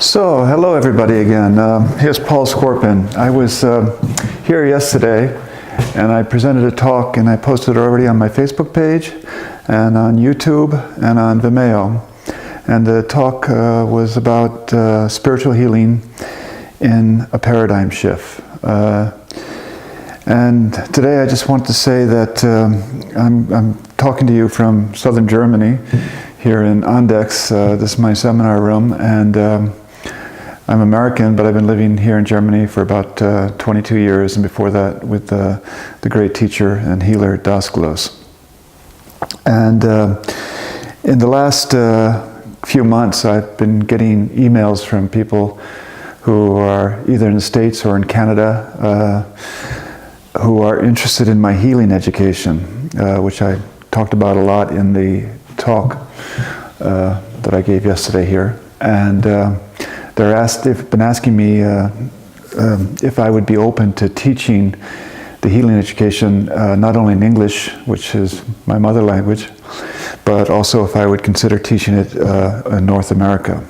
So, hello everybody again. Here's Paul Skorpen. I was here yesterday and I presented a talk and I posted it already on my Facebook page and on YouTube and on Vimeo. And the talk was about spiritual healing in a paradigm shift. And today I just want to say that I'm talking to you from southern Germany here in Andex. This is my seminar room, and I'm American, but I've been living here in Germany for about 22 years, and before that with the great teacher and healer Dasglos. And in the last few months I've been getting emails from people who are either in the States or in Canada who are interested in my healing education, which I talked about a lot in the talk that I gave yesterday here. And they've been asking me if I would be open to teaching the healing education not only in English, which is my mother language, but also if I would consider teaching it in North America.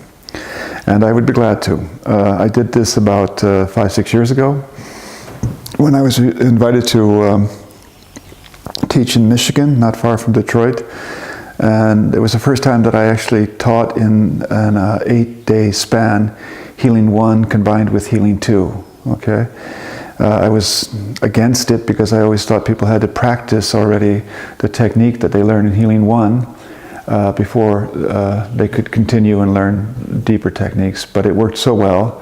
And I would be glad to. I did this about 5-6 years ago when I was invited to teach in Michigan, not far from Detroit. And it was the first time that I actually taught in an 8-day span, Healing 1 combined with Healing 2, okay? I was against it because I always thought people had to practice already the technique that they learned in Healing 1 before they could continue and learn deeper techniques. But it worked so well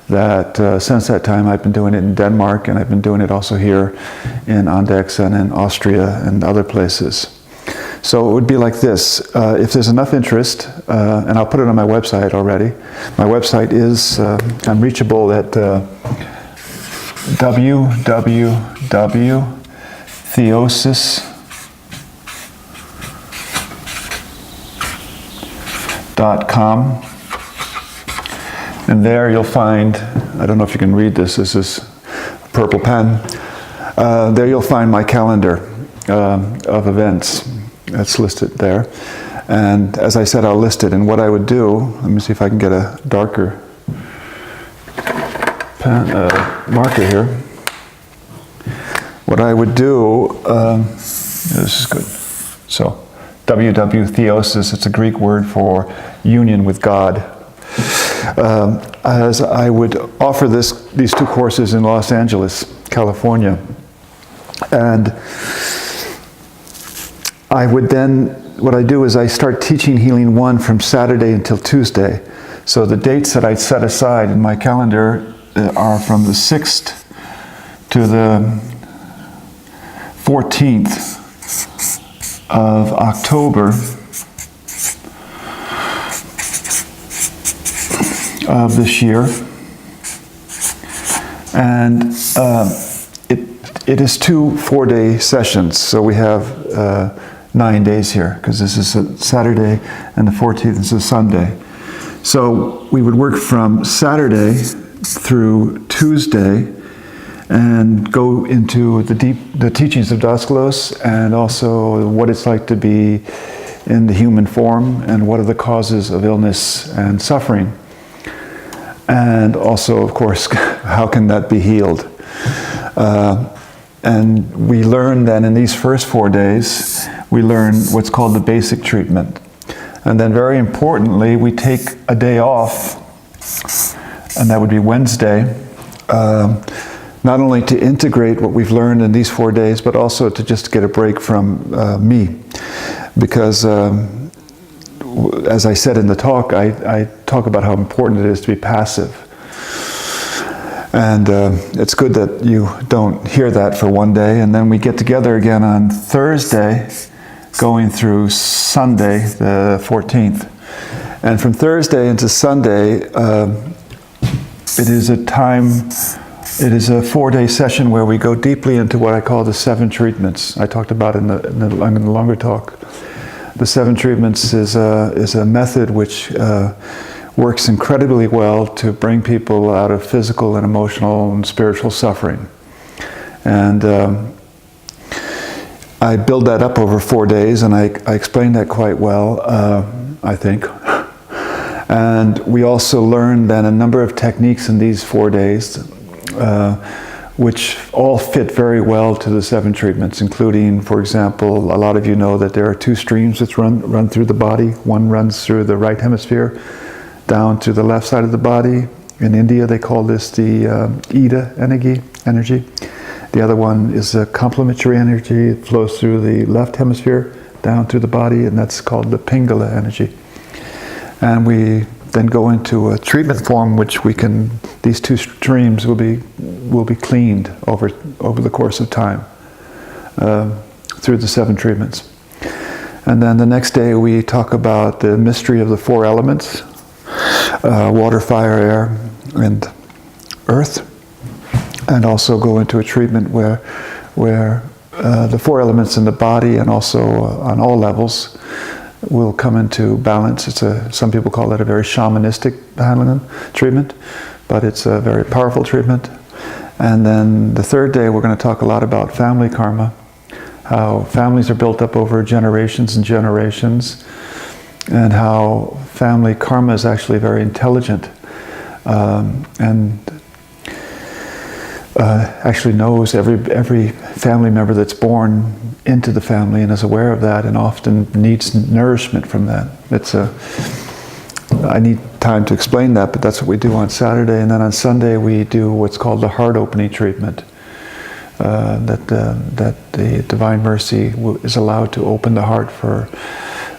that since that time I've been doing it in Denmark, and I've been doing it also here in Andex and in Austria and other places. So it would be like this. If there's enough interest, and I'll put it on my website already. My website is, I'm reachable at www.theosis.com. And there you'll find, I don't know if you can read this, this is a purple pen. There you'll find my calendar of events. That's listed there. And as I said, I'll list it. And what I would do, let me see if I can get a darker pen, marker here. What I would do, this is good. So, Theosis, it's a Greek word for union with God. As I would offer these two courses in Los Angeles, California. And I would then, what I do is I start teaching Healing 1 from Saturday until Tuesday. So the dates that I set aside in my calendar are from the 6th to the 14th of October of this year. And it is 2 4-day sessions. So we have 9 days here, because this is a Saturday and the 14th is a Sunday. So we would work from Saturday through Tuesday and go into the teachings of Dasglos, and also what it's like to be in the human form and what are the causes of illness and suffering. And also, of course, how can that be healed? And we learn then in these first 4 days, we learn what's called the basic treatment. And then very importantly, we take a day off, and that would be Wednesday, not only to integrate what we've learned in these 4 days, but also to just get a break from me. Because as I said in the talk, I talk about how important it is to be passive. And it's good that you don't hear that for one day. And then we get together again on Thursday, going through Sunday, the 14th. And from Thursday into Sunday, it is a 4-day session where we go deeply into what I call the 7 treatments. I talked about in the longer talk. The 7 treatments is a method which works incredibly well to bring people out of physical and emotional and spiritual suffering. And I build that up over 4 days, and I explain that quite well, I think. And we also learned then a number of techniques in these 4 days, which all fit very well to the 7 treatments, including, for example, a lot of you know that there are 2 streams that run through the body. One runs through the right hemisphere down to the left side of the body. In India, they call this the Ida energy. The other one is a complementary energy. It flows through the left hemisphere down through the body, and that's called the Pingala energy. And we then go into a treatment form, which these 2 streams will be cleaned over the course of time through the 7 treatments. And then the next day we talk about the mystery of the 4 elements, water, fire, air, and earth, and also go into a treatment where the 4 elements in the body and also on all levels will come into balance. Some people call it a very shamanistic treatment, but it's a very powerful treatment. And then the 3rd day we're going to talk a lot about family karma, how families are built up over generations and generations, and how family karma is actually very intelligent and actually knows every family member that's born into the family and is aware of that, and often needs nourishment from that. I need time to explain that, but that's what we do on Saturday. And then on Sunday we do what's called the heart opening treatment, that the Divine Mercy is allowed to open the heart for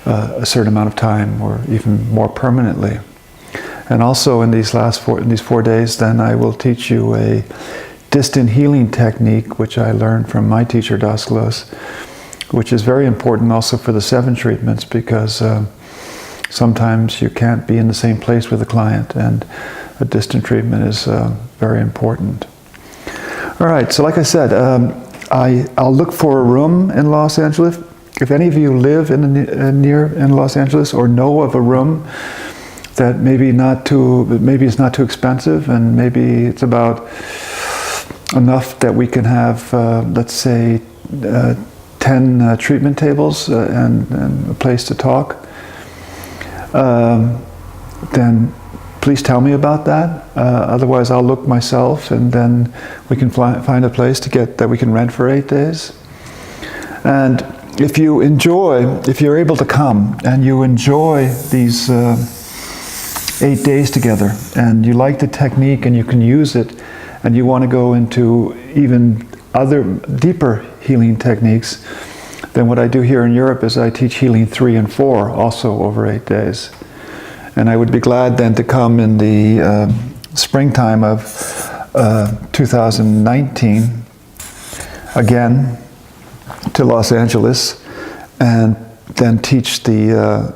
a certain amount of time, or even more permanently. And also in these 4 days, then I will teach you a distant healing technique, which I learned from my teacher Daskalos, which is very important also for the 7 treatments, because sometimes you can't be in the same place with a client, and a distant treatment is very important. All right, so like I said, I'll look for a room in Los Angeles. If any of you live in Los Angeles, or know of a room that maybe it's not too expensive, and maybe it's about enough that we can have, let's say, 10 treatment tables and a place to talk, then please tell me about that. Otherwise, I'll look myself, and then we can find a place that we can rent for 8 days. And if you're able to come and you enjoy these 8 days together, and you like the technique and you can use it, and you want to go into even other deeper healing techniques, then what I do here in Europe is I teach healing 3 and 4 also over 8 days. And I would be glad then to come in the springtime of 2019 again to Los Angeles, and then teach the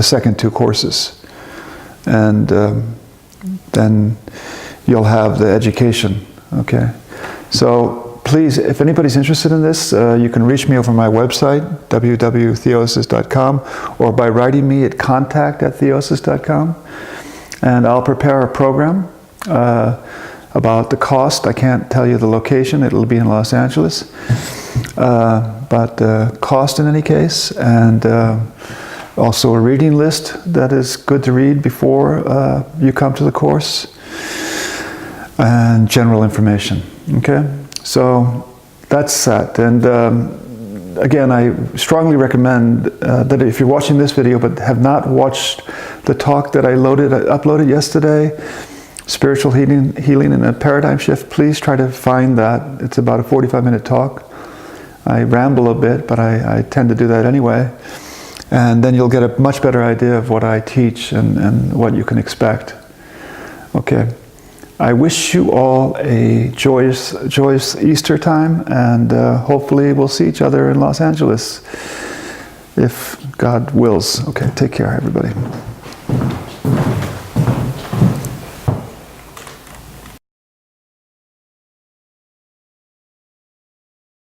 second 2 courses. And then you'll have the education, okay? So please, if anybody's interested in this, you can reach me over my website, www.theosis.com, or by writing me at contact@theosis.com, and I'll prepare a program about the cost. I can't tell you the location, it'll be in Los Angeles, but cost in any case, and also a reading list that is good to read before you come to the course, and general information. Okay, so that's that. And again, I strongly recommend that if you're watching this video but have not watched the talk that I uploaded yesterday, Spiritual Healing and a Paradigm Shift, please try to find that. It's about a 45-minute talk. I ramble a bit, but I tend to do that anyway. And then you'll get a much better idea of what I teach and what you can expect. Okay. I wish you all a joyous Easter time, and hopefully we'll see each other in Los Angeles, if God wills. Okay, take care, everybody.